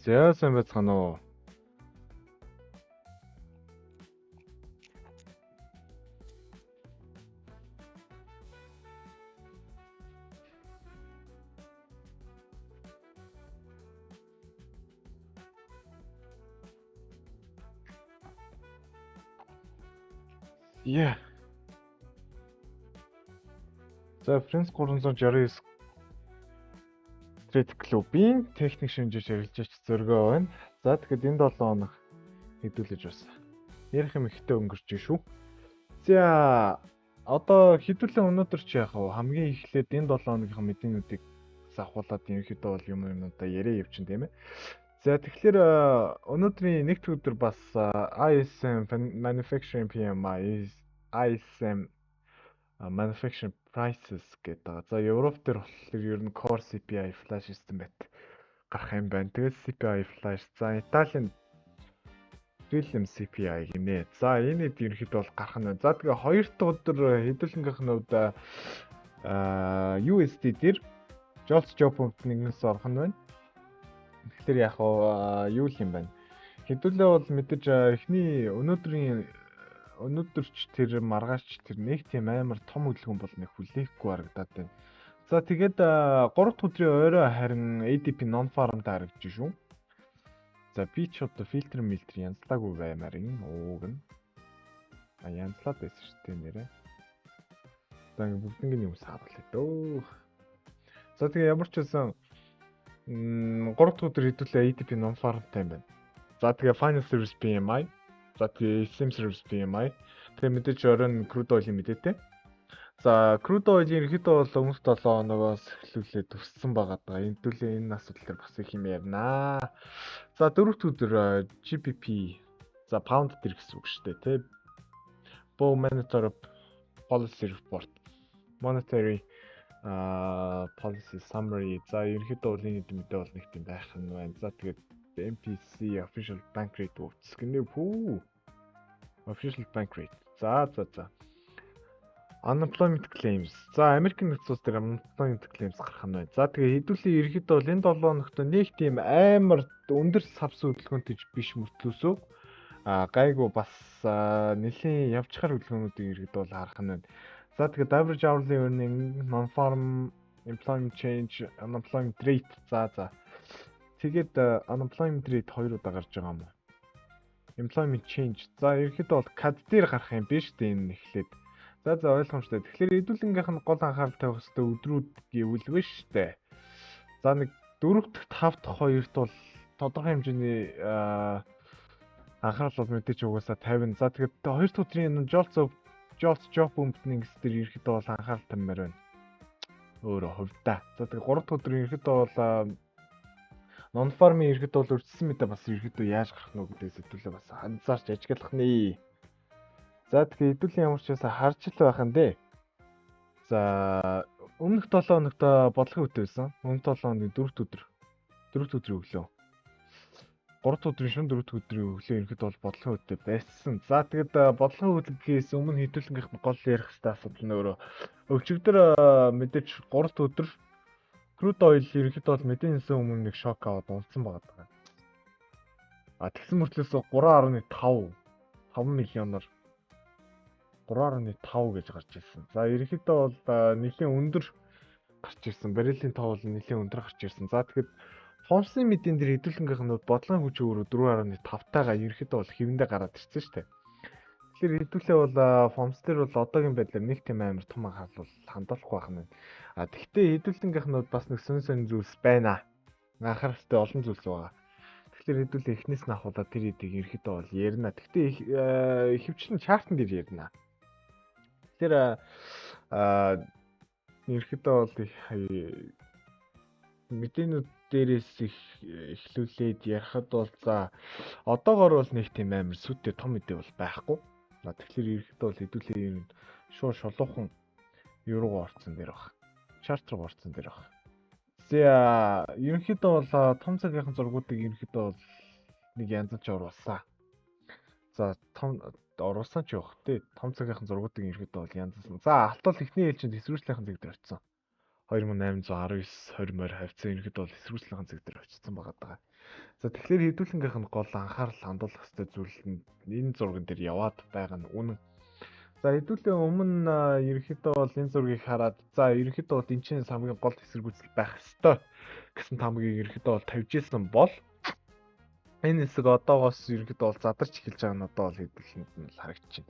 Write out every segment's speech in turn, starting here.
За сайн байцгаана уу? Yeah. За Фрэнс 369 Street Club-ийн техник шинжиж ярилцаж зөргөө байна. За тэгэхэд энэ 7 хоног хэдүүлж бас ярих юм ихтэй өнгөрч шүү. За одоо хэдүүлэн өнөөдөр чи яах вэ? Хамгийн эхлээд энэ 7 хоногийн мэдээнүүдийг авахуулаад ерөнхийдөө бол юмудаа яриа явчин тийм ээ. За тэгэхээр өнөөдрийн нэгд өдөр бас ISM Manufacturing PMI, ISM Manufacturing Prices гэдэг байгаа. За Европ дээр болохоор ер нь Core CPI Flash Estimate гарах юм байна. Тэгээд CPI Flash, за Италийн Real CPI гинэ. За энэ хэд ерөнхийдөө бол гарах нь байна. За тэгээ хоёр дахь өдөр хэдүүлэнгийнх нь хувьд USD дээр Jolts Job Opening-ээс орох нь байна. Тэгэхээр яг юу л юм байна. Хэдүүлээ бол мэдээж эхний өнөөдөрч тэр маргааш тэр нэг тийм амар том хөдөлгөөн бол нэг хүлээхгүй харагдаад байна. За тэгээд 3 дахь өдрийн орой харин ADP non-farm харагдаж шүү. За би ч одоо фильтр янзлаагүй баймаар юм ууг нь. Янзлаад байсан шүү дээ нэрээ. За ингэ бүгднийг юм сааруулъя дөө. За тэгээ ямар ч байсан 3 дахь өдөр хэдүүлээ ADP non-farm time байна. За тэгээ Final Service PMI, за тэгээ SM Service PMI. Тэгээ мэдээж оройн crude oil-ийн мэдээтэй. За crude oil-ийн ерөнхийдөө бол өмнөх 7 хоногоос эхлүүлээд өссөн байгаа даа. Энэ асуудал дээр бас их юм ярина. За 4 дахь өдөр GBP, за pound дээр гэсэн үг шүү дээ, тий. Bow Monetary Policy Report, Monetary Policy Summary. За ерөнхийдөө бол энэ мэдээ бол нэг тийм байх нь байна. За тэгээд MPC Official Bank Rate өвчс гэнэ пүү. Official Bank Rate. За. Unemployment Claims. За Америкийн нэгдсэн улс дээр Unemployment Claims гарах нь байна. За тэгээ хэдүүлээ ерөнхийдөө бол энэ 7 хоногт нэг тийм амар өндөр савс хөдөлгөөнтэй биш мөртлөөсөө гайгүй бас нэлийн явчихар хөдөлгөөнүүдийг ерөнхийдөө бол харах нь байна. За тэгээд average hourly earning, non-farm employment change, unemployment rate. За. Тэгээд unemployment rate 2 удаа гарч байгаа юм уу? Employment change. За ерөнхийдөө бол CAD дээр гарах юм биш үү энэ эхлээд. За ойлгомжтой. Тэгэхээр хэдүүлэнгийнх нь гол анхаарал тавих хэрэгтэй өдрүүд гэвэл биш үү? За нэг 4 дахь 5 дахь хоёрт бол тодорхой хэмжээний анхаарал бол мэдээж угаасаа 50. За тэгээд 2 дахь өдрийн Jolts Job Openings дээр ерөнхийдөө бол анхаарал тавьмаар байна. Өөрөө хувьдаа. За тэгээд 3 дахь өдрийн ерөнхийдөө бол non-farm-ийн ерөнхийдөө бол өрчсөн мэдээ бас ерөнхийдөө яаж гарах нь гэдэгс хэдүүлээ бас анзаарч ажиглах нэ. За тэгэхээр хэдүүлэн ямар ч байсан харж л байх нь дээ. За өмнөх 7 хоногт бодлогын үт байсан. Өмнөх 7 хоногийн 4 дахь өдрийн өглөө. 3 дахь өдрийн шөнө 4 дахь өдрийн өглөө ерөнхийдөө бол бодлогын үттэй байсан. За тэгээд бодлогын үтлгээс өмнө хэдүүлэнгийнх нь гол ярих хэрэгтэй асуудал нь өөрөө өчигдөр мэдээж 3 дахь өдөр crude oil ерөнхийдөө бол мэдээсээ өмнө нэг шок аваад унтсан байгаа. Тэгсэн мөртлөөс 3.5 миллионоор 3.5 гэж гарч ирсэн. За ерөнхийдөө бол нэлийн өндөр гарч ирсэн. Баррелийн тоо бол нэлийн өндөр гарч ирсэн. За тэгэхэд фомсын мэдэн дээр хэдүүлэнгийнх нь бодлогын хүч өөрөө 4.5-тайгаа ерөнхийдөө бол хэвэндээ гараад ирсэн шүү дээ. Тэгэхээр хэдүүлээ бол фомс дээр бол одоогийн байдлаар нэг тийм амар том анхаарал бол хандуулахгүй байх нь. Тэгвэл хэдүүлэнгийнх нь бас нэг сонь зүйлс байна. Анхааралтай олон зүйлс байгаа. Тэгэхээр хэдүүлээ эхнээс нь ахуулаад тэр хэдийг ерөнхийдөө бол ярина. Тэгвэл ихэвчлэн чартн дээр ярина. Тэр ерөнхийдөө бол мэдээнүүд дээрээс эхлүүлээд ярихад бол за одоогоор бол нэг тийм амар сүттэй том мэдээ бол байхгүй. Тэгэхээр ерөнхийдөө бол хэдүүлээ шулуухан еврого орцсон дээр баг. Чарт руу орцсон дээр баг. За ерөнхийдөө бол том цагийн зургуудыг ерөнхийдөө бол нэг янзлж оруулсан. За оруулсан ч явах тий. Том цагийн зургуудыг ерөнхийдөө бол янзлсан. За алт бол эхний ээлжинд эсвэргжлийн цаг дээр очсон. 2819 20 морь хавцсан ерөнхийдөө бол эсвэргжлийн цаг дээр очсон байгаа даа. За тэгэхээр хэдүүлэнгийнх нь гол анхаарал хандуулах ёстой зүйл нь энэ зурган дээр яваад байгаа нь үнэн. За хэдүүлээ өмнө ерөнхийдөө бол энэ зургийг хараад за ерөнхийдөө бол энэ чинь хамгийн гол эсэргүүцэл байх ёстой гэсэн тамгийг ерөнхийдөө бол тавьж исэн бол энэ хэсэг одоогоос ерөнхийдөө бол задарч эхэлж байгаа нь одоо бол хэдүүлэнд нь л харагдчихэв.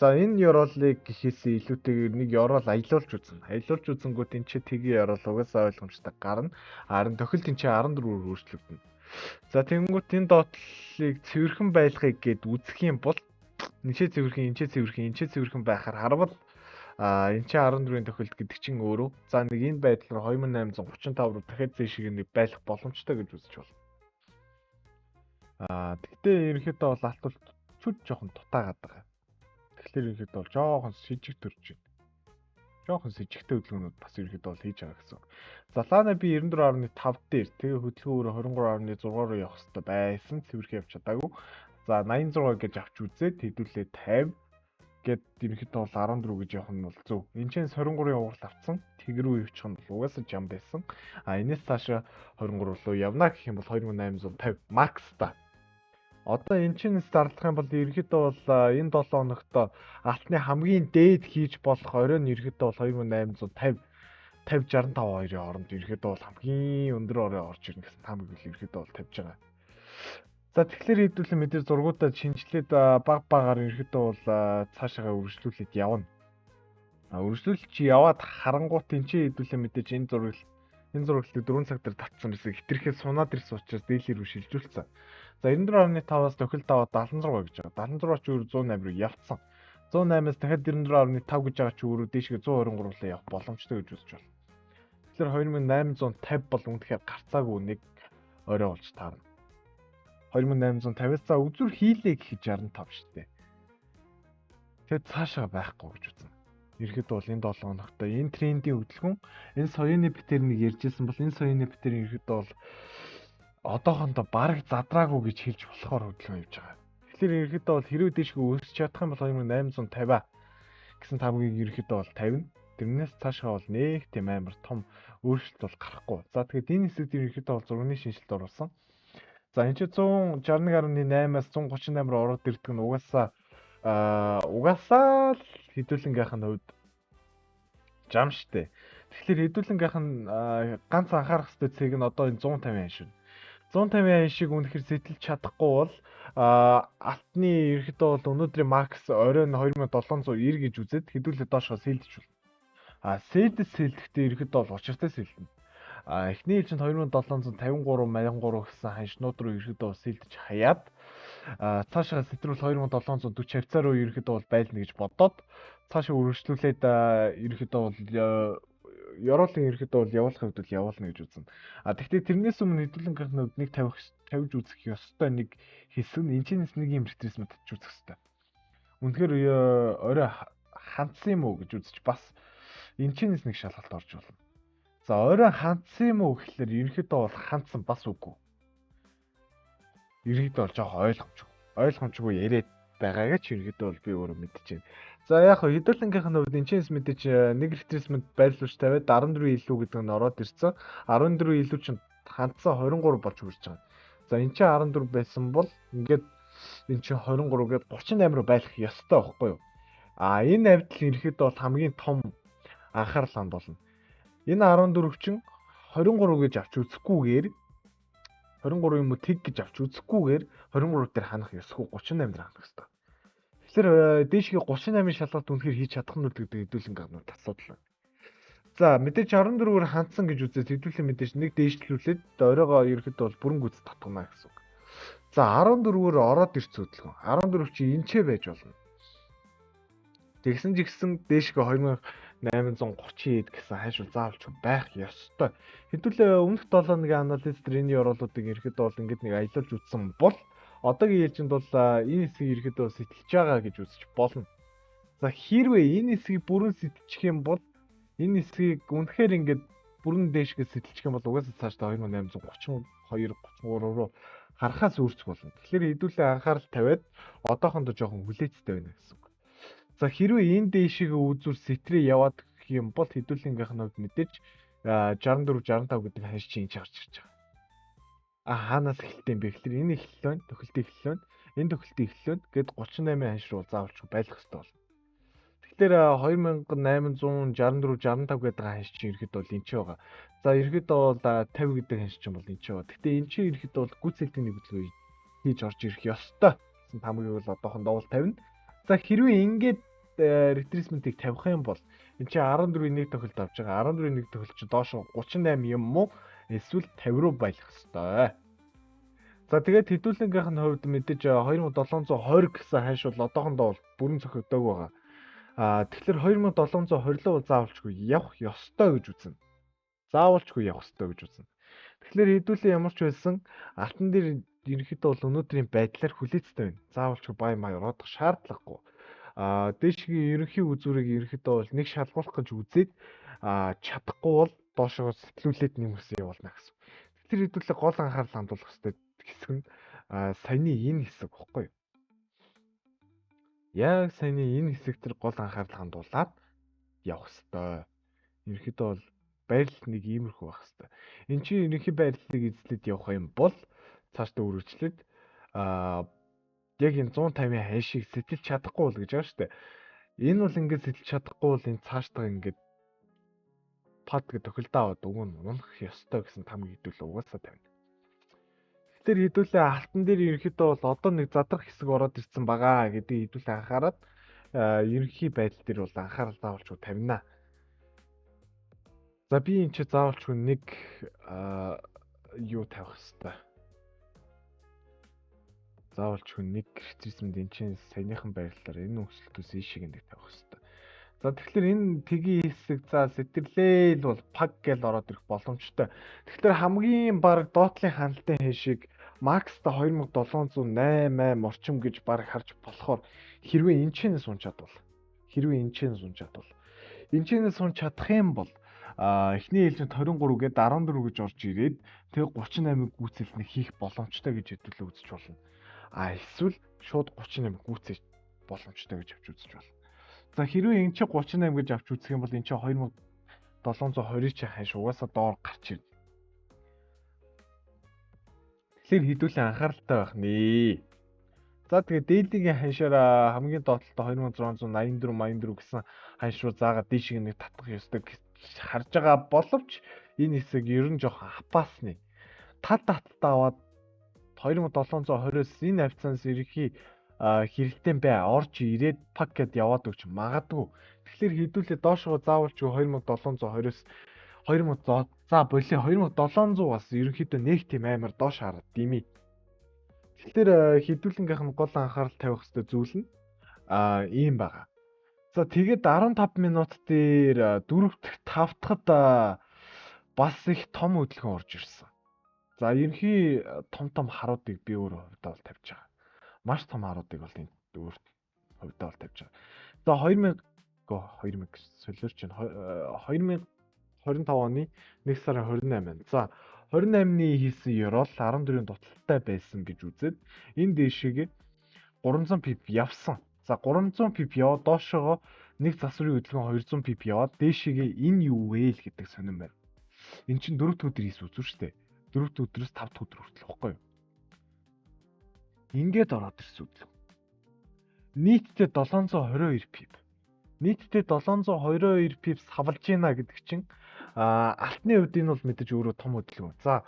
За энэ ёроолыг гэхээсээ илүүтэйгээр нэг ёроол аялуулж үзнэ. Аялуулж үзэнгүүт энэ чи тгийн ёроол угаасаа ойлгомжтой гарна. Харин тохиолд энэ чи 14-өөр өөрчлөгдөнө. За тэгэнгүүт энэ доотлыг цэвэрхэн байлгахыг гээд үзэх юм бол энэчээ цэвэрхэн байхаар харвал энэ чи 14-ийн тохиолд гэдэг чинь өөрөө за нэг энэ байдал руу 2835 руу дахиад зэшиг нэг байлах боломжтой гэж үзэж байна. Тэгтээ ерөнхийдөө бол алтуул чүд жоохон дутаагаад байгаа. Тэгэхээр ерөнхийдөө бол жоохон сэжиг төрж байна. Жоохон сэжигтэй хөдөлгөөнүүд бас ерөнхийдөө бол хийж байгаа гэсэн. Залаана би 94.5 дээр тэгээ хөдөлгөөн өөрөө 23.6 руу явах хэрэгтэй байсан. Цэвэрхэн явж чадаагүй. За 86 гэж авч үзээд хэдүүлээ 50 гэд ерөнхийдөө бол 14 гэж явах нь бол зөв. Энд чинь 23-ын уурал авцсан. Тэг рүү явчих нь бол угаасаа жам байсан. Энэс цаашаа 23 руу явна гэх юм бол 2850 макс та. Одоо эн чинь зарлах юм бол ерөнхийдөө бол энэ 7 хоногт алтны хамгийн дээд хийж болох оройн ерөнхийдөө бол 2850 5065-2-ын оронд ерөнхийдөө бол хамгийн өндөр орой орж ирнэ гэсэн тамиг ерөнхийдөө бол тавьж байгаа. За тэгэхээр хэдүүлэн мэдээ зургуудаа шинжилээд баг багаар ерөнхийдөө бол цаашаагаа үргэлжлүүлээд явна. Үргэлжлүүлж яваад харангуут энэ чинь хэдүүлэн мэдээж энэ зургийг 4 цаг дээр татсан байсан. Хитрхээ сунаад ирсэн учраас дийлэр рүү шилжүүлсэн. За 94.5-аас тохиолд аваад 76 гэж байгаа. 76 ч өөр 108 руу явцсан. 108-аас дахиад 94.5 гэж байгаа ч өөрөө дээшгээ 123 руу явах боломжтой гэж үзэж байна. Тэгэхээр 2850 бол үнэхээр гарцаагүй нэг орой болж таарна. 2850-аас за үзүр хийлээ гэхэд 65 шүү дээ. Тэгээд цаашаа байхгүй гэж үзнэ. Ерхэд бол энэ 7 хоногт энэ трендийн хөдөлгөөн энэ соёны битэр нэг ярьжсэн бол энэ соёны битэр ерхэд бол одоохондоо бараг задраагүй гэж хэлж болохоор хөдөлгөөн явж байгаа. Тэгэхээр ерхэдөө бол хэрвээ дэшгүй өсч чадах юм бол 2850 гэсэн тамгийг ерхэдөө бол 50. Тэрнээс цаашаа бол нэг тийм амар том өөрчлөлт бол гарахгүй. За тэгээд энэ хэсэгт ерхэдөө бол зургийн шинжилт оруулсан. За энэ чи 161.8-аас 138 руу ороод ирдэг нь угаасаа л хэдүүлэнгийнх нь хувьд жам штэ. Тэгэхээр хэдүүлэнгийнх нь ганц анхаарах ёстой цэг нь одоо энэ 150 шүү. 150 шиг үнэхээр сэтэлж чадахгүй бол алтны ерхэдөө бол өнөөдрийн макс оройн 2790 гэж үзээд хэдүүлээ доошоо сэлдэж болно. Сэлдэхдээ ерхэдөө бол учиртай сэлдэнэ. Эхний ээлжинд 2753 83 гэсэн ханшнууд руу ерхэдөө бол сэлдэж хаяад цаашаа сэтрүүл 2740 хавцаа руу ерхэдөө бол байлна гэж бодоод цаашаа үргэлжлүүлээд ерхэдөө бол ёроолын ерхэдөө бол явуулах үед бол явуулна гэж үзнэ. Тэгвэл тэрнээс өмнө хэдүүлэнгийнх нь нэг тавьж үзэх ёстой нэг хэсэг нь энэчнээс нэг юм ретресмент татж үзэх ёстой. Үнэхээр орой хандсан юм уу гэж үзэж бас энэчнээс нэг шалгалт орж болно. За орой хандсан юм уу гэхэлэр ерөнхийдөө бол хандсан бас үгүй. Ерөнхийдөө бол жоохон ойлгомжгүй яриад байгаагаа ч ерөнхийдөө бол би өөрөө мэдчихэв. За яг хэдүүлэнгийнх нь хувьд энэчнээс мэдээж нэг ретресмент байрлуулж тавиад 14 илүү гэдэг нь ороод ирсэн. 14 илүү чинь хандсан 23 болж үрж байгаа. За энэ чинь 14 байсан бол ингээд энэ чинь 23 гээд 38 руу байлах ёстой байхгүй юу? Энэ авдал ерөнхийдөө бол хамгийн том анхаарал хандуулна. Энэ 14 чинь 23 гэж авч үзэхгүйгээр 23 юм уу тэг гэж авч үзэхгүйгээр 23 дээр ханах ёсгүй 38 дээр ханах ёстой. Тэгэхээр дээшгээ 38-ын шалгалт үнэхээр хийж чадах нь гэдэг хэдүүлэн гаднууд асуудал байна. За мэдээж 14-өөр хандсан гэж үзээд хэдүүлэн мэдээж нэг дээшлүүлээд оройгоо ерөөхдөө бол бүрэн гүйц татгана гэсэн үг. За 14-өөр ороод ирц хөдөлгөөн. 14 чи энчээ байж болно. Тэгсэн дээшгээ 2830 гэсэн хайшвал заавалч байх ёстой. Хэдүүлээ өмнөх 7 хоногийн анализ дээр энэ ёроолуудыг ерөөхдөө бол ингэж нэг аялуулж үзсэн бол одоогийн ээлжинд бол энэ хэсгийг ерөөхдөө сэтэлж байгаа гэж үзэж болно. За хэрвээ энэ хэсгийг бүрэн сэтэлчих юм бол энэ хэсгийг үнэхээр ингээд бүрэн дээшгээ сэтэлчих юм бол угаасаа цаашдаа 2832 33 руу харахаас үүрч болно. Тэгэхээр хэдүүлээ анхаарал тавиад одоохондоо жоохон хүлээцтэй байна гэсэн үг. За хэрвээ энэ дээшгээ үзүүр сэтрээ яваад гэх юм бол хэдүүлэнгийнх нь хувьд мэдээж 64 65 гэдэг ханш чинь гарч ирж байгаа. хаанаас эхэлтэй юм бэ гэхээр энэ эхлэлөө тохилтын эхлэлөө энэ тохилтын эхлэлөө гээд 38 ханш руу заавалчгүй байлах хэрэгтэй болно. Тэгэхээр 2864 65 гэдэг ханш чинь ерөөд бол энэ ч байгаа. За ерөөд бол 50 гэдэг ханш чинь бол энэ ч байгаа. Гэхдээ энэ чинь ерөөд бол гүйцэлтийн нэвтрүүлэг хийж орж ирэх ёстой гэсэн тамгийг бол одоохондоо бол тавина. За хэрвээ ингээд ретрисментийг тавих юм бол энэ чинь 14-ийн 1 тохиолд авч байгаа. 14-ийн 1 тохиолд чинь доош 38 юм уу? Эсвэл 50 руу байлах ёстой. За тэгээд хэдүүлэнгийнх нь хувьд мэдээж 2720 гэсэн ханш бол одоохондоо бол бүрэн зохиогдоогүй байгаа. Тэгэхээр 2720 руу заавалчгүй явах ёстой гэж үзнэ. Заавалчгүй явах ёстой гэж үзнэ. Тэгэхээр хэдүүлээ ямар ч байсан алтан дээр ерөнхийдөө бол өнөөдрийн байдлаар хүлээцтэй байна. Заавалчгүй бай маяг орох шаардлагагүй. Дээшгийн ерөнхий үзүүрийг ерөнхийдөө бол нэг шалгуулах гэж үзээд чадахгүй бол доошоо сэтгүүлээд нэмэрсэн явуулна гэсэн. Тэгэхээр хэдүүлээ гол анхаарал хандуулах хэрэгтэй хэсэг нь саяны энэ хэсэг баггүй. Яг саяны энэ хэсэг төр гол анхаарал хандуулаад явах хэрэгтэй. Ерөнхийдөө бол байрлал нэг иймэрхүү байх хэрэгтэй. Энд чинь ерөнхий байрлалыг эзлээд явах юм бол цаашдаа үргэлжлээд яг энэ 150-ын ханшийг сэтэлж чадахгүй бол гэж байгаа шүү дээ. Энэ бол ингээд сэтэлж чадахгүй бол энэ цаашдаа ингээд пад гэдэг тохилдоо аваад өгөн унах ёстой гэсэн тамиг хэдүүлээ угаасаа тавина. Тэгэхээр хэдүүлээ алтан дээр ерөнхийдөө бол одоо нэг задрах хэсэг ороод ирсэн байгаа гэдгийг хэдүүлээ анхаарад ерөнхий байдал дээр бол анхаарал заавалчгүй тавина. За би энэ ч заавалчгүй нэг юу тавих хэвээр. Заавалчгүй нэг ретрисмент энэ чинь саяныхан байрлалаар энэ өсөлтөөс ийшиг нэг тавих хэвээр. За тэгэхээр энэ тгийн хэсэг за сэтэрлээл бол паг гэж ороод ирэх боломжтой. Тэгэхээр хамгийн баг доотлын ханалтын хэншиг макста 2708 орчим гэж баг харж болохоор хэрвээ энэ чэнэс унж чадвал энэ чэнэс унж чадах юм бол эхний ээлжинд 23 гээд 14 гэж орж ирээд тэг 38-ыг гүйцэлнэ хийх боломжтой гэж хэдүүлээ үзэж болно. Эсвэл шууд 38 гүйцээж боломжтой гэж авч үзэж болно. За хэрвээ энэ чи 38 гэж авч үзэх юм бол энэ чи 2720 чи ханш угаасаа доор гарч ирнэ. Тэгэхээр хэдүүлээ анхааралтай байх нэ. За тэгээ дээлигийн ханшаараа хамгийн доотлолтой 2684 гэсэн ханш руу заагаад дээшиг нэг татах ёстой харж байгаа боловч энэ хэсэг ер нь жоохон апаасны. Тал таталтаа аваад 2720-с энэ хавцаанаас ерөнхий хэрэгтэй бай орж ирээд пак гэд яваад өгч магадгүй. Тэгэхээр хэдүүлээ доошоо заавалчгүй 2720-с 2000 за болио 2700 бас ерөнхийдөө нэг тийм амар доош хараад дими. Тэгэхээр хэдүүлэнгийнх нь гол анхаарал тавих хэрэгтэй зүйл нь ийм байгаа. За тэгээд 15 минут дээр 4-р 5 дахад бас их том хөдөлгөөн орж ирсэн. За ерөнхий том харуудыг би өөрөө хувьдаа бол тавьж байгаа. Маш том харуудыг бол энэ өөрт хувьдаа бол тавьж байгаа. За 2000 солиорч байна. 2025 оны 1 сарын 28-нд. За 28-ны хийсэн евро 14-ийн дуталттай байсан гэж үзээд энэ дэшигээ 300 пип явсан. За 300 пип яваад доошоо нэг засварын хөдөлгөөн 200 пип яваад дэшигээ энэ юу вэ л гэдэг сонирн байна. Эн чинь 4 дахь өдөр хийсэн үзүү штэ. 4 дахь өдрөөс 5 дахь өдөр хүртэл баггүй юу? Ингээд ороод ирсэн үйл. Нийтдээ 722 пип. Нийтдээ 722 пип савлж байна гэдэг чинь алтны хувьд энэ бол мэдээж өөрөө том хөдөлгөөн. За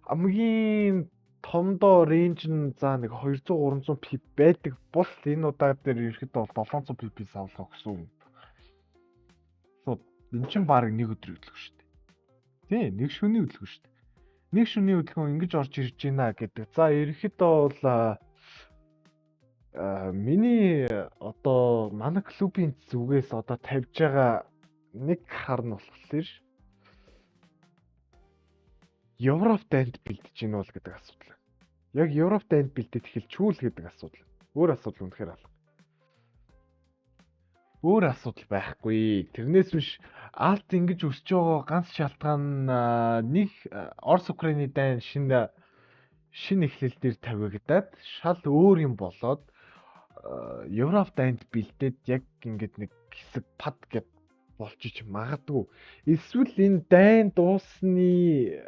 хамгийн томдоо рейнж нь за нэг 200 300 пип байдаг бол энэ удаа дээр ерөөхдөө 700 пип савлах гэсэн үг. Энэ чинь баг нэг өдөр хөдөлгөөн шүү дээ. Тий, нэг шөнийн хөдөлгөөн шүү дээ. Нэг шөнийн хөдөлгөөн ингэж орж ирж байна гэдэг. За ерөөхдөө бол миний одоо манай клубын зүгээс одоо тавьж байгаа нэг хар нь болохоор Европт энд бэлдэж гин бол гэдэг асуудал. Яг Европт энд бэлдэж эхэлчихвэл гэдэг асуудал. Өөр асуудал үнэхээр алга. Өөр асуудал байхгүй. Тэрнээс биш алт ингэж өсөж байгаа ганц шалтгаан нэг Орос Украины дайн шинэ эхлэл дээр тавигдаад шал өөр юм болоод Европ дайнд бэлдээд яг ингэж нэг хэсэг пад гэд болчих магадгүй. Эсвэл энэ дайн дуусны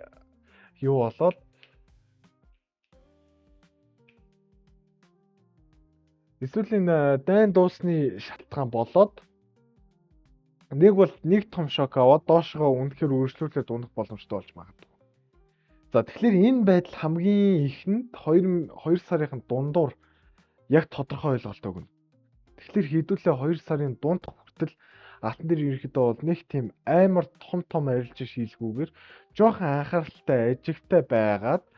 юу болоод Эсвэл энэ дайн дуусны шалтгаан болоод нэг бол нэг том шок аваад доошгоо үнэхээр өөрчлөлтөд унах боломжтой болж магадгүй. За тэгэхээр энэ байдал хамгийн ихэнд 2 сарын дундуур яг тодорхой ойлголт өгнө. Тэгэхээр хэдүүлээ 2 сарын дунд хүртэл алтан дээр ерөнхийдөө бол нэг тийм амар том арилжаа шийдэлгүйгээр жоохон анхааралтай ажигтай байгаад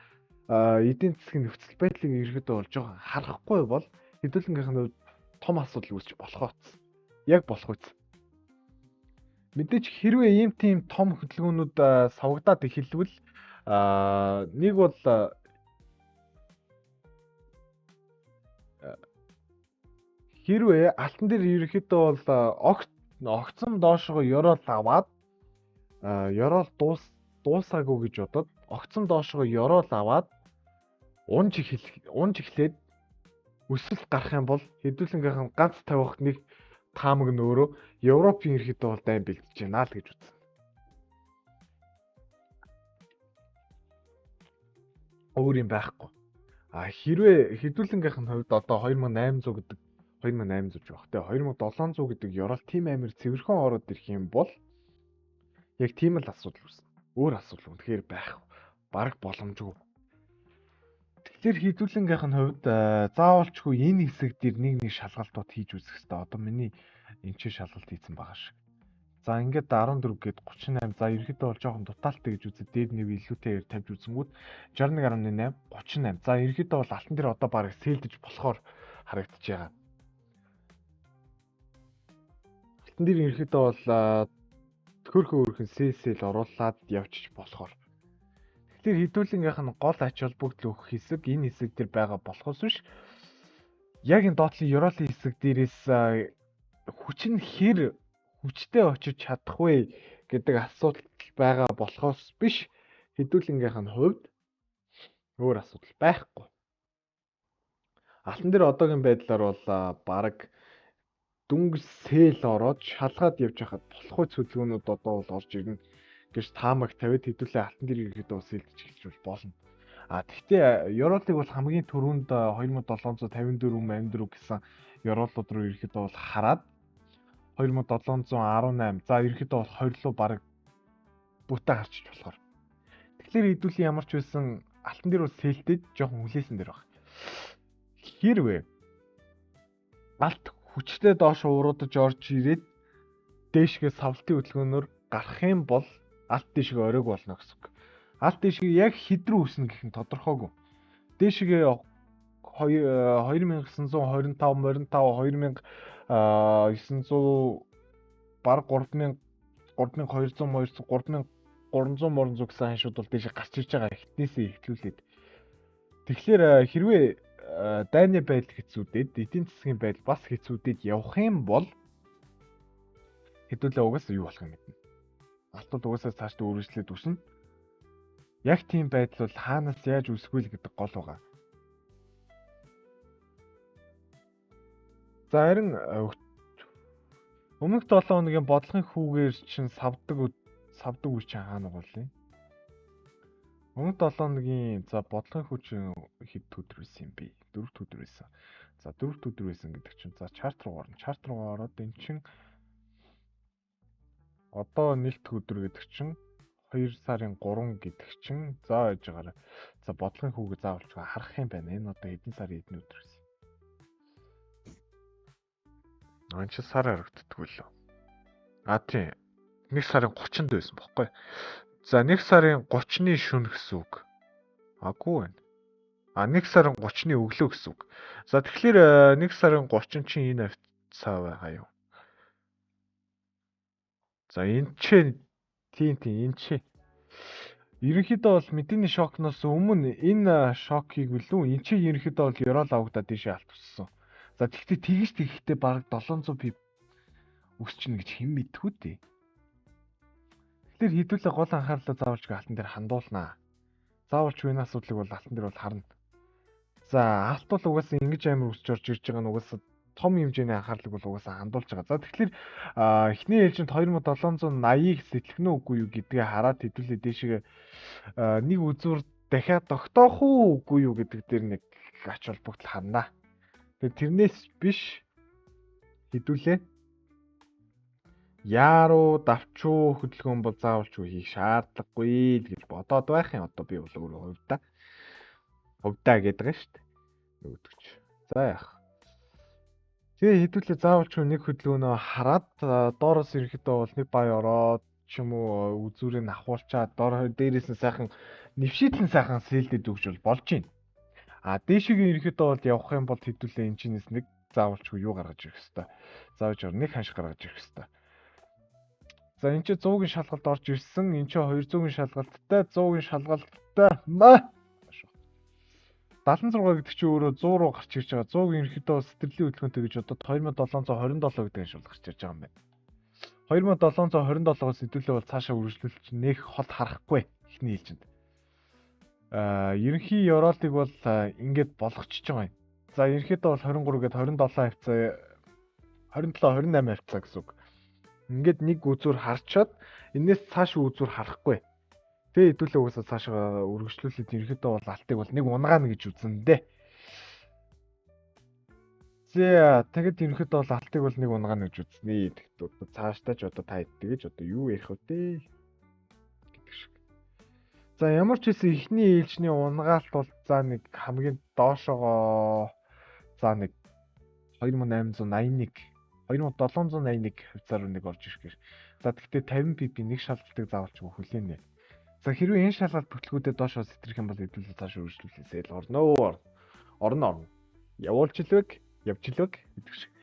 эдийн засгийн нөхцөл байдлыг ерөнхийдөө бол жоохон харахгүй бол хэдүүлэнгийнх нь том асуудал үүсч болох байц. Яг болох үз. Мэдээж хэрвээ ийм тийм том хөдөлгөөнүүд савагдаад эхэлвэл нэг бол хэрвээ алтан дээр ерөнхийдөө бол огцом доошгоо ёроол аваад ёроол дуусаагүй гэж бодоод огцом доошгоо ёроол аваад унж эхлээд өсөлт гарах юм бол хэдүүлэнгийнх нь ганц тавих нэг таамаг нь өөрөө Европын ерөнхийдөө бол дайн бэлдэж байна л гэж үзсэн. Өөр юм байхгүй. Хэрвээ хэдүүлэнгийнх нь хувьд одоо 2800 гэдэг 2800 жоох те 2700 гэдэг ёроол тийм амир цэвэрхэн ороод ирэх юм бол яг тийм л асуудал үүснэ. Өөр асуудал үнэхээр байх бараг боломжгүй. Тэгэхээр хэдүүлэнгийнх нь хувьд заавалчгүй энэ хэсэг дээр нэг шалгалтууд хийж үзэх хэрэгтэй. Одоо миний энэ ч шалгалт хийсэн байгаа шиг. За ингээд 14 гээд 38. За ерөөхдөө бол жоохон дутаалтай гэж үзээд дээд нэв илүүтэйгээр тавьж үзэнгүүт 61.8 38. За ерөөхдөө бол алтан дээр одоо бараг сэлдэж болохоор харагдаж байгаа. Алтан дээр ерөөхдөө бол хөөрхөн сэл оруулаад явчих болохоор. Тэгэхээр хэдүүлэнгийнх нь гол ач холбогдол өгөх хэсэг энэ хэсэг дээр байгаа болохоос биш яг энэ доотлын ёроолын хэсэг дээрээс хүчин хэр хүчтэй очиж чадах вэ гэдэг асуудал байгаа болохоос биш хэдүүлэнгийнх нь хувьд өөр асуудал байхгүй. Алтан дээр одоогийн байдлаар бол бараг дүнгийн сэл ороод шалгаад явж хахад болохгүй хөдөлгөөнүүд одоо бол орж ирнэ гэж таамаг тавиад хэдүүлээ алтан дээр ирэхэд бас сэлдэж эхэлж болно. Тэгвэл ёроолыг бол хамгийн түрүүнд 2754 гэсэн ёроолууд руу ирэхэд бол хараад 2718 за ерөөхдөө бол 20 руу бараг бүтэ харчих болохоор. Тэгэхээр хэдүүлээ ямар ч байсан алтан дээр бол сэлдэж жоохон хүлээсэн дээр баг. Хэрвээ алт хүчтэй доош уруудаж орж ирээд дээшгээ савлтын хөдөлгөөнөөр гарах юм бол алт дээшгээ оройг болно гэсэн үг. Алт дээшгээ яг хэд рүү үснэ гэх нь тодорхойгүй. Дээшгээ 2925 25 2900 бараг 3200 3300 гэсэн ханшууд бол дээш гарч ирж байгаа эхнээсээ эхлүүлээд. Тэгэхээр хэрвээ дайны байдал хэцүүдээд эдийн засгийн байдал бас хэцүүдээд явах юм бол хэдүүлээ угаасаа юу болох юм бэ? Алтууд угаасаа цаашдаа үргэлжлээд үснэ. Яг тийм байдал бол хаанаас яаж үүсэх вэ гэдэг гол байгаа. За харин өмнөх 7 хоногийн бодлогын хүүгээр чинь савдаг үе чинь хаана болъё? Өмнөх 7 хоногийн за бодлогын хүү чинь хэд өдөр байсан юм бэ? 4 өдөр байсан. За 4 өдөр байсан гэдэг чинь за чарт руу орно. Чарт руу ороод эн чинь одоо нэлт өдөр гэдэг чинь 2 сарын 3 гэдэг чинь за яаж байгаараа за бодлогын хүүгээ заавалж харах юм байна. Энэ одоо хэдэн сарын хэдэн өдөр байсан? Энэ ч сар харагддаггүй лөө. Тийм. 1 сарын 30-нд байсан бохоггүй. За 1 сарын 30-ны шөнө гэсэн үг. Агүй байна. 1 сарын 30-ны өглөө гэсэн үг. За тэгэхээр 1 сарын 30 чинь энэ хавцаа байгаа юу? За энэ ч тийм энэ ч ерөнхийдөө бол мэдээний шокноос өмнө энэ шокийг билүү энэ ч ерөнхийдөө бол ёроол авагдаад тийшээ алт уссан. За тэгэхдээ бараг 700 пип өсчихнө гэж хэн мэдэх үү дээ. Тэгэхээр хэдүүлээ гол анхаарлаа заавалж алтан дээр хандуулнаа. Заавалч энэ асуудлыг бол алтан дээр бол харна. За алт бол угаасаа ингэж амар өсч орж ирж байгаа нь угаасаа том хэмжээний анхаарлыг бол угаасаа хандуулж байгаа. За тэгэхээр эхний ээлжинд 2780-ыг сэтлэх нь үгүй юу гэдгээ хараад хэдүүлээ дээшгээ нэг үзүүр дахиад тогтоох уу үгүй юу гэдэг дээр нэг ач холбогдол харнаа. Тэгээ тэрнээс биш хэдүүлээ. Яаруу давчуу хөдөлгөөн бол заавалчгүй хийх шаардлагагүй л гэж бодоод байх юм. Одоо би бол өөрөө хувьдаа гэдэг нь шүү дээ. Нөгөөдөгч. За яах. Тэгээ хэдүүлээ заавалчгүй нэг хөдөлгөөнөө хараад доороос ирэхдээ бол нэг бай ороод ч юм уу үзүүрийг авахулчаад дээрээс нь сайхан нэвшийлэн сайхан сэлдэд өгч болж байна. Дээшигээ ирэхдээ бол явах юм бол хэдүүлээ энэ чинээс нэг заавалчгүй юу гаргаж ирэх хэвээр. Заавж нэг ханш гаргаж ирэх хэвээр. За энэ чи 100-ийн шалгалт орж ирсэн. Энэ чи 200-ийн шалгалттай, 100-ийн шалгалттай. 76 гэдэг чи өөрөө 100 руу гарч ирж байгаа. 100-ийн ерөөхдөө сэтгэлийн хөдөлгөөнтэй гэж бодоод 2727 гэдэг шууд гарч ирж байгаа юм байна. 2727-оос хэдүүлээ бол цаашаа үргэлжлүүлж нэх хол харахгүй ихний хэлжинд. Ерөнхий ёроолтыг бол ингээд болгочихж байгаа юм. За ерөнхийдөө бол 23 гээд 27 хавцаа 27 28 хавцаа гэсэн үг. Ингээд нэг үзүүр харчаад энэс цааш үзүүр харахгүй. Тэгээ хэдүүлээ угаасаа цаашаа үргэлжлүүлээд ерөнхийдөө бол алтыг бол нэг унгаана гэж үзнэ дээ. За тэгэд ерөнхийдөө бол алтыг бол нэг унгаана гэж үзнэ. Тэгэхдээ цаашдаа ч одоо та тэгэж одоо юу ярих вэ гэдэг шиг. За ямар ч хэсэн эхний ээлжний унгаалт бол за нэг хамгийн доошогоо за нэг 2881 2781 хавцаар нэг орж ирэх гээр. За тэгтээ 50 pp нэг шалгалтыг заавалч хүлээнэ. За хэрвээ энэ шалгалт бүтлгүүдэд доошоо сэтрэх юм бол хэдүүлээ цааш үргэлжлүүлээсэй л орно. Явуулчлаг гэдэг шиг.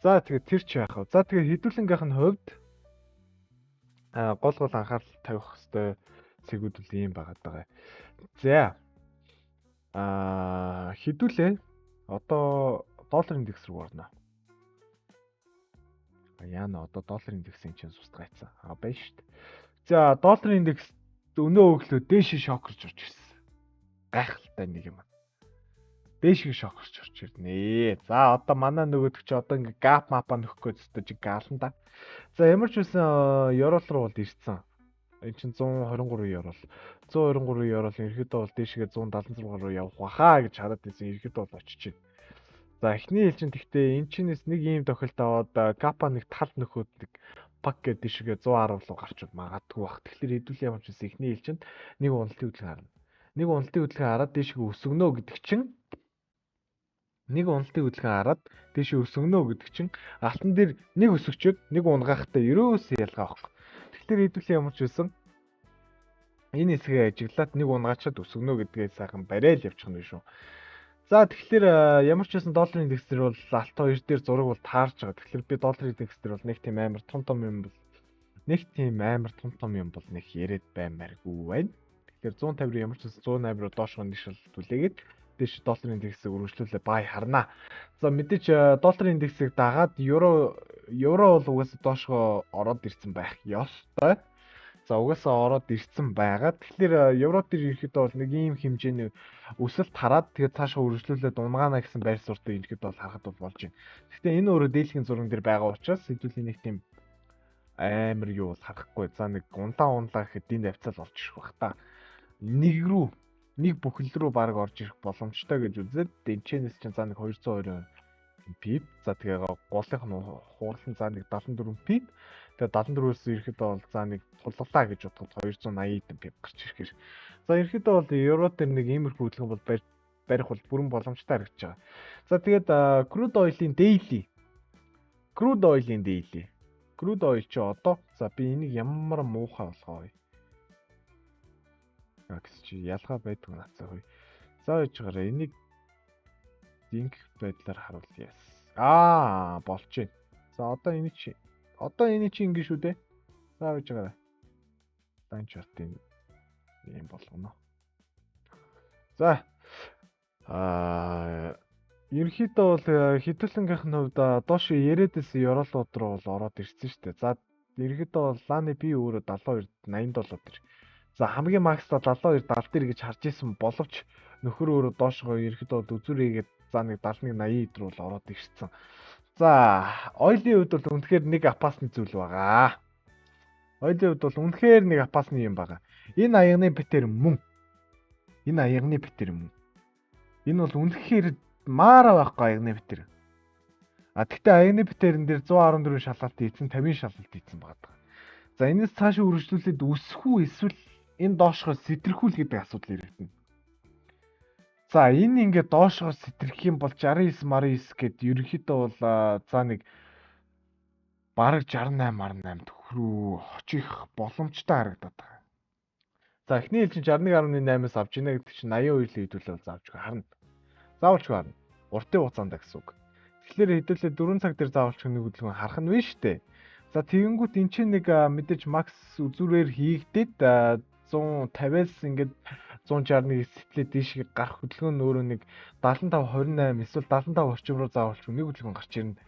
За тэгээд тэр ч яах вэ? За тэгээд хэдүүлэнгийнх нь хувьд гол анхаарал тавих хэвээр цэгүүд үл ийм байгаад байгаа. За хэдүүлээ одоо долларын индекс рүү орно. Яна одоо долларын индексийн чинь сустгайцсан. Байна шүү дээ. За долларын индекс өнөө өглөө дээш шокерж орж ирсэн. Гайхалтай нэг юм. Дээш шокерж орж ирнэ. За одоо манай нөгөөдөг чи одоо ингээ гап мапа нөхөх гэж өстой чи гаална да. За ямар ч үсэн еврол руу бол ирсэн. Энэ чинь 123 еврол. 123 еврол ерөөдөө бол дээшгээ 176 руу явах баха гэж хараад байсан. Ерөөдөө бол очиж байна. За эхний ээлжинд гэхдээ энэ чинээс нэг ийм тохиолдолд аваад капа нэг тал нөхөд нэг пак гэдэг дишгээ 110 руу гарч магадгүй бах. Тэгэхээр хэдүүлээ ямар ч гэсэн эхний ээлжинд нэг уналтын хөдөлгөөн харна. Нэг уналтын хөдөлгөөн хараад дишгээ өсгөнө гэдэг чинь нэг уналтын хөдөлгөөн хараад дишгээ өсгөнө гэдэг чинь алтан дээр нэг өсөгчөөд нэг унгаахтай ерөөсөө ялгаа байхгүй. Тэгэхээр хэдүүлээ ямар ч байсан энэ хэсгээ ажиглаад нэг унгаачаад өсгөнө гэдгээ сайхан барайл явчих нь шүү. За тэгэхээр ямар ч байсан долларын индекс дээр бол алт 2 дээр зураг бол таарж байгаа. Тэгэхээр би долларын индекс дээр бол нэг тийм амар том юм бол нэг яриад баймааргүй байна. Тэгэхээр 150 ямар ч байсан 180 руу доошоо нэг шалгалт үлээгээд дээш долларын индексийг өргөжлүүлээ бай харнаа. За мэдээч долларын индексийг дагаад евро бол угаасаа доошоо ороод ирсэн байх ёстой. За угаасаа ороод ирсэн байгаа. Тэгэхээр евро дээр ирэхэд бол нэг ийм хэмжээний өсөлт хараад тэгээд цаашаа үргэлжлүүлээд унгаана гэсэн байр суурьтай ирэхэд бол харахад бол болж байна. Гэхдээ энэ өөрөө дээлхийн зурган дээр байгаа учраас хэдүүлээ нэг тийм амар юу бол харахгүй. За нэг унлаа гэхэд энэ авцал олж ирэх бах та. Нэг бүхэл рүү баг орж ирэх боломжтой гэж үзээд дэнчэнэс чинь за нэг 220 пип. За тэгээ голынх нь хуурлан за нэг 74 пип. Тэгээ 74-өөс ирэхэд бол за нэг тулглаа гэж бодоход 280 пип гарч ирэхээр. За ерөөхдөө бол евро дээр нэг иймэрхүү хөдөлгөөн бол барих бол бүрэн боломжтой харагдаж байгаа. За тэгээд crude oil-ийн daily. Crude oil чи одоо за би энийг ямар муухай болгоо вэ? Гэсэн чи ялгаа байдаг нацаа хөөе. За яаж гараа энийг динк байдлаар харуулъя. Болж байна. За одоо энэ чи ингэ шүү дээ. За яаж гараа. Дан чартын юм болгоно. За ерөнхийдөө бол хэдүүлэнгийнх нь хувьд доош яриадсэн евролууд руу бол ороод ирсэн шүү дээ. За ерөнхийдөө бол ланы би өөрөө 72 $80 төр. За хамгийн максда 72 70 гэж харж исэн боловч нөхөр өөрөө доошгоо ерөнхийдөө бол үзүүрийгээд за нэг 71 80 руу л ороод ирсэн. За ойлын хувьд бол үнэхээр нэг апасны зүйл байгаа. Ойлын хувьд бол үнэхээр нэг апасны юм байгаа. Энэ аягны битэр мөн. Энэ бол үнэхээр маараа байхгүй аягны битэр. Тэгтээ аягны битэрэн дээр 114 шалгалт ийцэн 50 шалгалт ийцэн байгаа. За энэс цаашаа үргэлжлүүлээд үсэх үү эсвэл энэ доошгоо сэтрхүүл гэдэг асуудал ирэгдэнэ. За энэ ингээд доошгоор сэтрэх юм бол 69 69 гэд ерөнхийдөө бол за нэг бараг 68 68 төгрөг очих боломжтой харагдаад байгаа. За эхний ээлжин 61.8-аас авч ийнэ гэдэг чинь 82 л хэдүүлэл заавчгүй харна. Заавалчгүй харна. Уртын хугацаанд гэсэн үг. Тэгэхээр хэдүүлээ 4 цаг дээр заавалчгүй нэг хөдөлгөөн харах нь вэ штэ. За тэгэнгүүт эн чинь нэг мэдээж макс үзүүрээр хийгдээд 150-аас ингээд 161 сэтлээ дээшಗೆ гарах хөдөлгөөн өөрөө нэг 75 28 эсвэл 75 орчим руу заавалчгүй нэг хөдөлгөөн гарч ирнэ.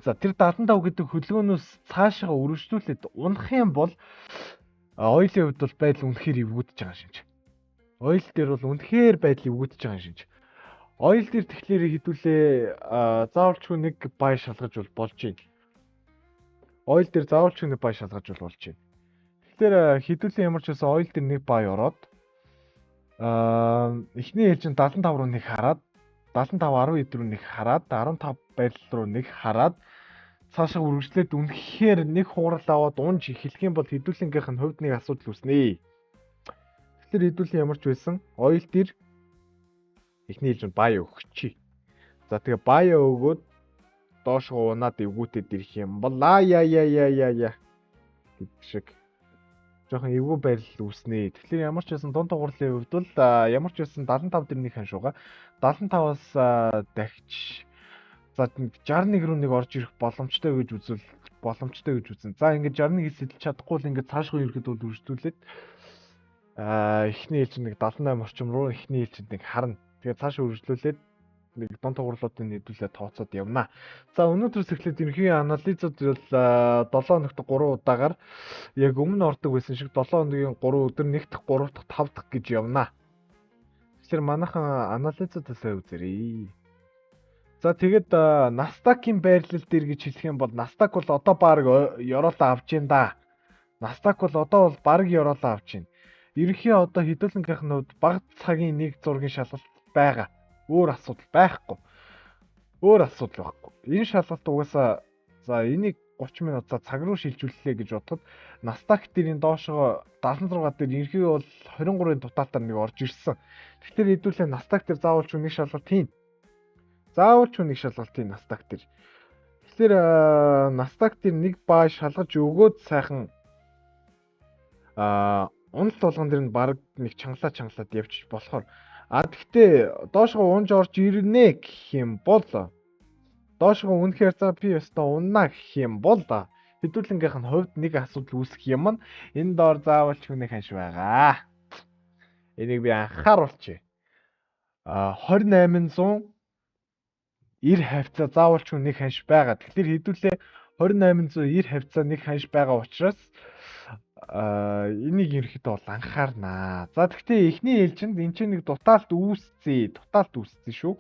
За тэр 75 гэдэг хөдөлгөөнөөс цаашаа үргэлжлүүлээд унах юм бол ойлын хувьд бол байдал үнэхээр эвгүүдэж байгаа шинж. Ойл дээр бол үнэхээр байдал эвгүүдэж байгаа шинж. Ойл дээр тэгэхээр хэдүүлээ заавалчгүй нэг бай шалгаж болж байна. Ойл дээр заавалчгүй нэг бай шалгаж болж байна. Тэгэхээр хэдүүлээ ямар ч байсан ойл дээр нэг бай ороод эхний ээлжин 75 руу нэг хараад 75 10 руу нэг хараад 15 байдал руу нэг хараад цаашаа үргэлжлээд үнэхээр нэг хуурал аваад унж эхлэх юм бол хэдүүлэнгийнх нь хувьд нэг асуудал үүснэ. Тэгэхээр хэдүүлэн ямар ч байсан ойл дээр эхний ээлжинд бай өгчий. За тэгээ бай өгөөд доошгоо унаад эвгүүтэд ирэх юм бол яа гэдэг шиг жоохон эвгүй байрал үүснэ. Тэгэхээр ямар ч байсан дунд тугуурлын хувьд бол ямар ч байсан 75 дээр нэг ханшууга 75-аас дахиж за 61 руу нэг орж ирэх боломжтой гэж үзвэл боломжтой гэж үзнэ. За ингээд 61 сэтэл чадахгүй л ингээд цаашгүй ирэхэд бол үргэлжлүүлээд эхний ээлжинд нэг 78 орчим руу эхний ээлжинд нэг харна. Тэгээд цаашаа үргэлжлүүлээд нэг дунд тугуурлуудыг нийлүүлээд тооцоод явна. За өнөөдрөөс эхлээд ерөнхий анализууд бол 7 хоногт 3 удаагаар яг өмнө ордог байсан шиг 7 хоногийн 3 өдөр, 1 дахь, 3 дахь, 5 дахь гэж явна. Тэгэхээр манайхан анализуудаа сайн үзээрэй. За тэгээд Nasdaq-ийн байрлал дээр гэж хэлэх юм бол Nasdaq бол одоо баг ёроолоо авч ийн да. Nasdaq бол одоо бол баг ёроолоо авч ийн. Ерөнхий одоо хэдүүлэнгийнх нь хувьд баг цагийн нэг зургийн шалгалт байгаа. Өөр асуудал байхгүй. Энэ шалгалт угаасаа за энийг 30 минут цаг руу шилжүүллээ гэж бодоход Nasdaq дээр энэ доошоо 76 дээр ерөнхий бол 23-ын дутаалтаар нэг орж ирсэн. Тэгэхээр хэдүүлээ Nasdaq дээр заавалч нэг шалгалт хийн. Nasdaq дээр. Тэгэхээр Nasdaq дээр нэг бай шалгаж өгөөд сайхан уналт болгон дээр нь баг нэг чангалаад явчих болохоор гэхдээ доошгоо унж орж ирнэ гэх юм бол доошгоо үнэхээр за би өстө уннаа гэх юм бол хэдүүлэнгийнх нь хувьд нэг асуудал үүсэх юм нь энэ доор заавалч хүнийг ханш байгаа. Энийг би анхааруулчих. 2890 хавцаа заавалч нэг ханш байгаа. Тэгэхээр хэдүүлээ 2890 хавцаа нэг ханш байгаа учраас энийг ерөөхдөө бол анхаарнаа. За тэгтээ эхний ээлжинд энэ ч нэг дутаалт үүссэн шүү.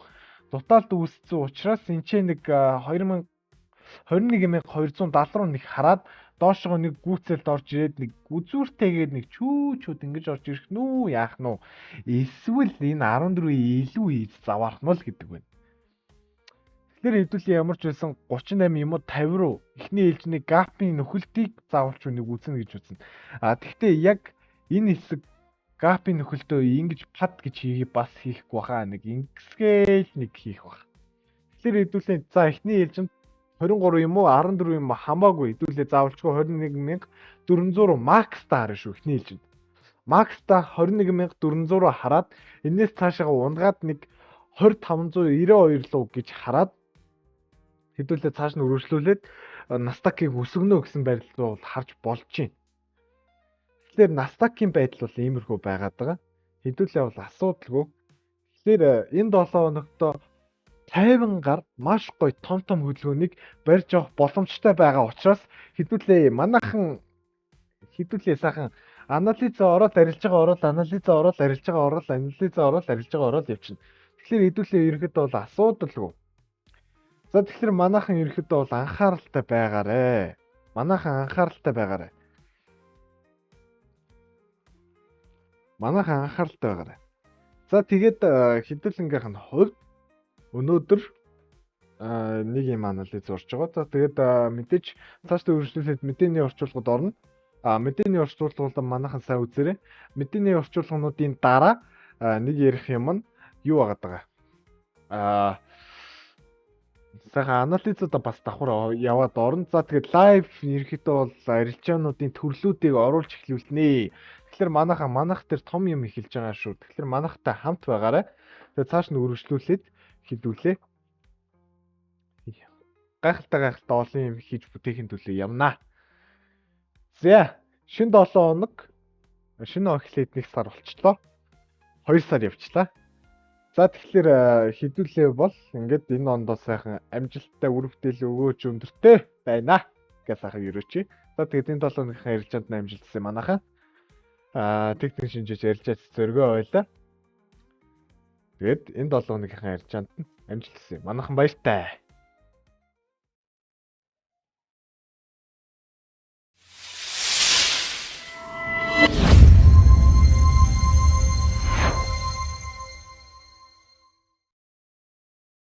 Дутаалт үүссэн учраас энэ ч нэг 21270 руу нэг хараад доошгоо нэг гүйцэлд орж ирээд нэг үзүүртэйгээд нэг чүүчүүд ингэж орж ирэх нү яах нь уу? Эсвэл энэ 14-ийн илүү ийз заваарх нь л гэдэг байна. Тэгэхээр хэдүүлээ ямар ч байсан 38 юм уу 50 руу эхний ээлжний гапын нөхөлтийг заавалч нэг үзнэ гэж үзнэ. Тэгтээ яг энэ хэсэг гапын нөхөлтөө ингэж пад гэж бас хийхгүй хаа нэг ингэсгээл нэг хийх баг. Тэгэхээр хэдүүлээ за эхний ээлжинд 23 юм уу 14 юм хамаагүй хэдүүлээ заавалчгүй 21400 макс та харна шүү эхний ээлжинд. Макс та 21400 хараад энэс цаашаа унгаад нэг 2592 руу гэж хараад хэдүүлээ цааш нь өргөжлүүлээд Nasdaq-ыг өсгөнө гэсэн байдлаар бол харж болж байна. Тэгэхээр Nasdaq-ийн байдал бол иймэрхүү байгаад байгаа. Хэдүүлээ бол асуудалгүй. Тэгэхээр энэ 7 хоногт 50 гар маш гоё том хөдөлгөөнийг барьж авах боломжтой байгаа учраас хэдүүлээ манайхан сайхан анализаа ороод арилж байгаа явчихна. Тэгэхээр хэдүүлээ ерөнхийдөө бол асуудалгүй. За тэгэхээр манайхан ерөнхийдөө бол анхааралтай байгаарэ. За тэгээд хэдүүлэнгийнх нь хувьд өнөөдөр нэг юм анализ урж байгаа. За тэгээд мэдээж цаашдаа үргэлжлүүлээд мэдээний орчуулгад орно. Мэдээний орчуулгууд манайхан сайн үзээрэй. Мэдээний орчуулгуудын дараа нэг ярих юм нь юу байгаа. Сайхан анализуудаа бас давхар яваад орно. За тэгээд лайв ерөөхдөө бол арилжаануудын төрлүүдийг оруулж эхлүүлнэ. Тэгэхээр манайх дээр том юм эхэлж байгаа шүү. Тэгэхээр манайхтай хамт байгаарай. Тэгээд цааш нь үргэлжлүүлээд хэлүүлээ. Гайхалтай олон юм хийж бүтээхин төлөө явнаа. За, шинэ 7 хоног шинэ эхлээд 1 сар болчихлоо. 2 сар явчлаа. За тэгэхээр хэдүүлээ бол ингээд энэ ондоо сайхан амжилттай үр бүтээл өгөөж өндөртэй байна гэж сайхан өрөөч. За тэгээд энэ 7 хоногийнхаа ярилцаанд амжилт хүсье манайхан. Техник шинжээч ярилцаач зөргөө ойлаа. Тэгээд энэ 7 хоногийнхаа ярилцаанд амжилт хүсье. Манайхан баяртай.